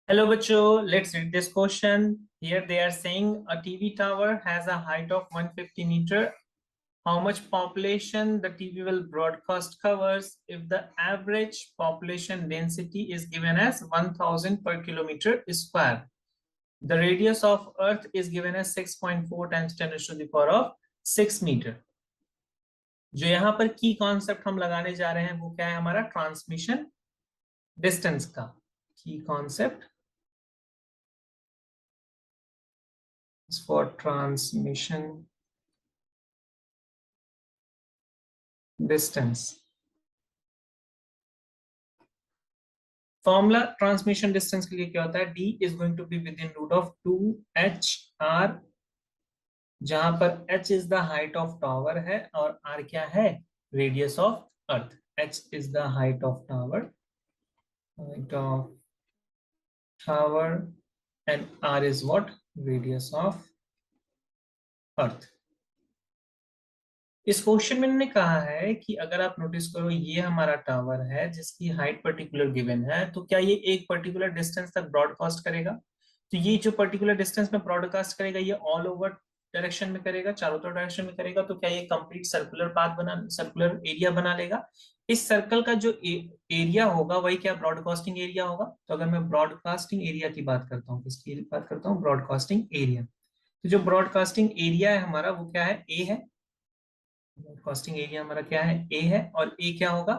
Hello, Bacho. Let's read this question. Here they are saying a TV tower has a height of 150 meter. How much population the TV will broadcast covers if the average population density is given as 1000 per kilometer square. The radius of Earth is given as 6.4 times 10 to the power of 6 meter. जो यहाँ पर की concept हम लगाने जा रहे हैं वो क्या है हमारा ट्रांसमिशन डिस्टेंस का की concept for transmission distance. Formula transmission distance के लिए क्या होता है d is going to be within root of 2h r, जहां पर h is the height of tower है और r क्या है radius of earth. h is the height of tower and r is what radius of earth. इस question में इन्होंने कहा है कि अगर आप नोटिस करो ये हमारा टावर है जिसकी हाइट पर्टिकुलर गिवन है, तो क्या ये एक पर्टिकुलर डिस्टेंस तक ब्रॉडकास्ट करेगा? तो ये जो पर्टिकुलर डिस्टेंस में ब्रॉडकास्ट करेगा ये ऑल ओवर डायरेक्शन में करेगा, चारों तरफ डायरेक्शन में करेगा. तो क्या ये complete circular path circular area बना लेगा? इस सर्कल का जो एरिया होगा वही क्या ब्रॉडकास्टिंग एरिया होगा. तो अगर मैं ब्रॉडकास्टिंग एरिया की बात करता हूँ, किसकी बात करता हूँ? Broadcasting area. तो जो ब्रॉडकास्टिंग एरिया है हमारा वो क्या है? ए है. ब्रॉडकास्टिंग एरिया हमारा क्या है? ए है. और ए क्या होगा?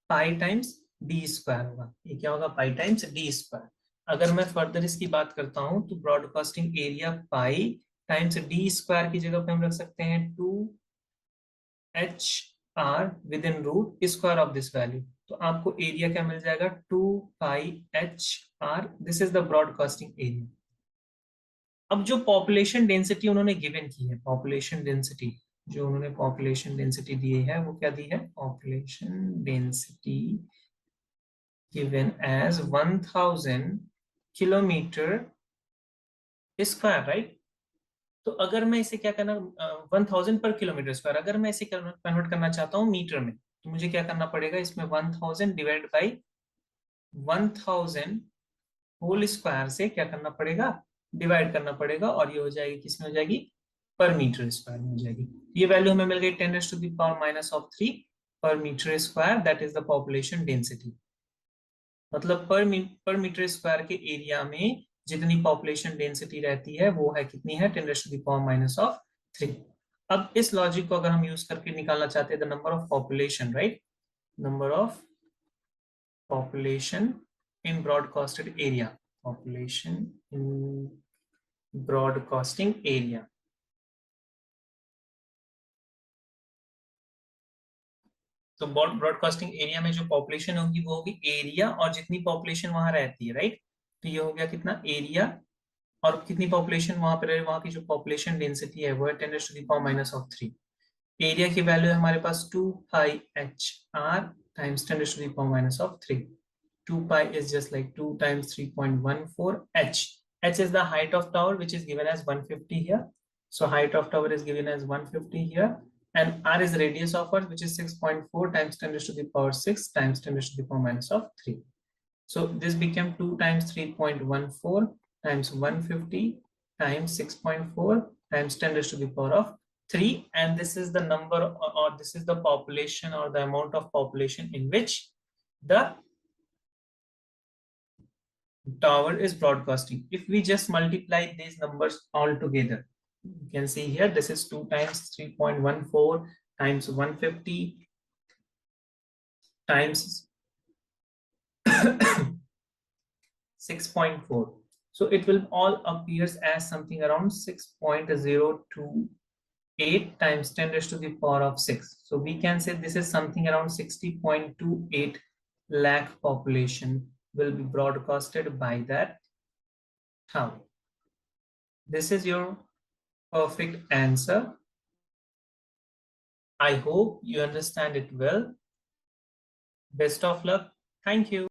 पाई टाइम्स डी स्क्वायर होगा. ये क्या होगा? Pi times D square. अगर मैं फर्दर इसकी बात करता हूं तो broadcasting area pi times D square की जगह पे हम रख सकते हैं 2h r within root square of this value. तो आपको एरिया क्या मिल जाएगा? 2πh r. This is the broadcasting area. अब जो पॉपुलेशन डेंसिटी उन्होंने गिवन की है, पॉपुलेशन डेंसिटी जो उन्होंने पॉपुलेशन डेंसिटी दी है वो क्या दी है? Population density given as 1000 kilometre square, right. तो अगर मैं इसे क्या करना 1000 पर किलोमीटर स्क्वायर, अगर मैं इसे कन्वर्ट करना चाहता हूँ मीटर में, तो मुझे क्या करना पड़ेगा? इसमें 1000 डिवाइड बाई 1000 होल स्क्वायर से क्या करना पड़ेगा? डिवाइड करना पड़ेगा. और ये हो जाएगी किसमें हो जाएगी? पर मीटर स्क्वायर में हो जाएगी. ये वैल्यू हमें मिल गई 10⁻³ पर metre square. That is the population density. मतलब पर मीटर स्क्वायर के एरिया में जितनी पॉपुलेशन डेंसिटी रहती है वो है कितनी है? 10⁻³ अब इस लॉजिक को अगर हम यूज करके निकालना चाहते हैं the number of population, right, number of population in broadcasted area, population in broadcasting area. तो ब्रॉडकास्टिंग एरिया में जो पॉपुलेशन होगी वो होगी एरिया और जितनी पॉपुलेशन वहां रहती है, राइट. तो ये हो गया कितना? एरिया और कितनी पॉपुलेशन वहां पर, वहां की जो पॉपुलेशन डेंसिटी है वो है 10⁻³ एरिया की वैल्यू है हमारे पास 2πh r times 10⁻³ 2π is just like 2 times 3.14 h. H is the height of tower which is given as 150 here. So height of tower is given as 150 here. And r is radius of earth which is 6.4 times 10⁻⁶ times 10⁻⁻3. So this became 2 times 3.14 times 150 times 6.4 times 10⁻�3. And this is the number or this is the population or the amount of population in which the tower is broadcasting. If we just multiply these numbers all together, you can see here this is 2 times 3.14 times 150 times 6.4. So it will all appears as something around 6.028 times 10⁻⁶. So we can say this is something around 60.28 lakh population will be broadcasted by that tower. This is your perfect answer. I hope you understand it well. Best of luck. Thank you.